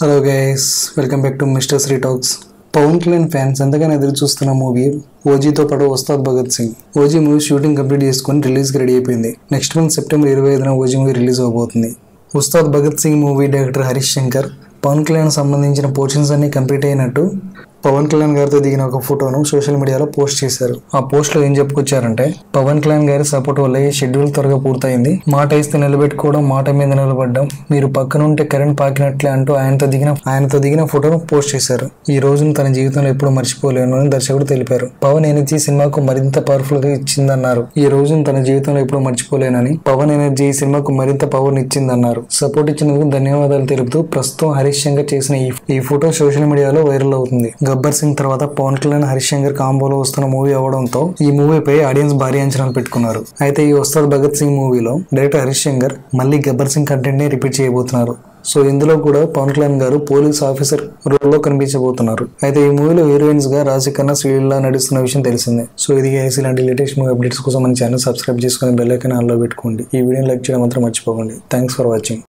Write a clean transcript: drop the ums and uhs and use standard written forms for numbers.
Hello guys, welcome back to mister Sri talks. Pawan Kalyan fans ఎంతగానో ఎదురు చూస్తున్న మూవీ ఓజీతో పాటు Ustaad Bhagat Singh. OG movie shooting complete చేసుకుని రిలీజ్కి రెడీ అయిపోయింది. నెక్స్ట్ మంత్ సెప్టెంబర్ 25న ఓజీ మూవీ రిలీజ్ అవబోతుంది. ఉస్తాద్ భగత్ సింగ్ మూవీ డైరెక్టర్ హరీష్ శంకర్ పవన్ కళ్యాణ్ సంబంధించిన పోర్షన్స్ అన్ని కంప్లీట్ అయినట్టు పవన్ కళ్యాణ్ గారితో దిగిన ఒక ఫోటోను సోషల్ మీడియాలో పోస్ట్ చేశారు. ఆ పోస్ట్ లో ఏం చెప్పుకొచ్చారంటే, పవన్ కళ్యాణ్ గారి సపోర్ట్ వల్ల ఈ షెడ్యూల్ త్వరగా పూర్తయింది. మాట ఇస్తే నిలబెట్టుకోవడం, మాట మీద నిలబడ్డం, మీరు పక్కనుంటే కరెంట్ పాకినట్లే అంటూ ఆయనతో దిగిన ఫోటోను పోస్ట్ చేశారు. ఈ రోజును తన జీవితంలో ఎప్పుడు మర్చిపోలేను అని దర్శకుడు తెలిపారు. పవన్ ఎనర్జీ సినిమాకు మరింత పవర్ఫుల్ గా ఇచ్చిందన్నారు. ఈ రోజును తన జీవితంలో ఎప్పుడు మర్చిపోలేనని పవన్ ఎనర్జీ ఈ సినిమాకు మరింత పవర్ ఇచ్చిందన్నారు. సపోర్ట్ ఇచ్చినందుకు ధన్యవాదాలు తెలుపుతూ ప్రస్తుతం హరీష్ శంకర్ చేసిన ఈ ఫోటో సోషల్ మీడియాలో వైరల్ అవుతుంది. గబ్బర్ సింగ్ తర్వాత పవన్ కళ్యాణ్ హరీష్ శంకర్ కాంబోలో వస్తున్న మూవీ అవడంతో ఈ మూవీపై ఆడియన్స్ భారీ అంచనాలు పెట్టుకున్నారు. అయితే ఈ ఉస్తాద్ భగత్ సింగ్ మూవీలో డైరెక్టర్ హరీష్ శంకర్ మళ్ళీ గబ్బర్ సింగ్ కంటెంట్ ని రిపీట్ చేయబోతున్నారు. సో ఇందులో కూడా పవన్ కళ్యాణ్ గారు పోలీస్ ఆఫీసర్ రోల్లో కనిపించబోతున్నారు. అయితే ఈ మూవీలో హీరోయిన్స్ గా రాశి ఖన్నా, శ్రీలీల నడుస్తున్న విషయం తెలిసిందే. సో ఇది ఇలాంటి లేటెస్ట్ మూవీ అప్డేట్స్ కోసం మన ఛానల్ సబ్స్క్రైబ్ చేసుకుని బెల్ ఐకాన్ ఆన్లో పెట్టుకోండి. ఈ వీడియోని లైక్ చేయడం మాత్రం మర్చిపోకండి. Thanks for watching.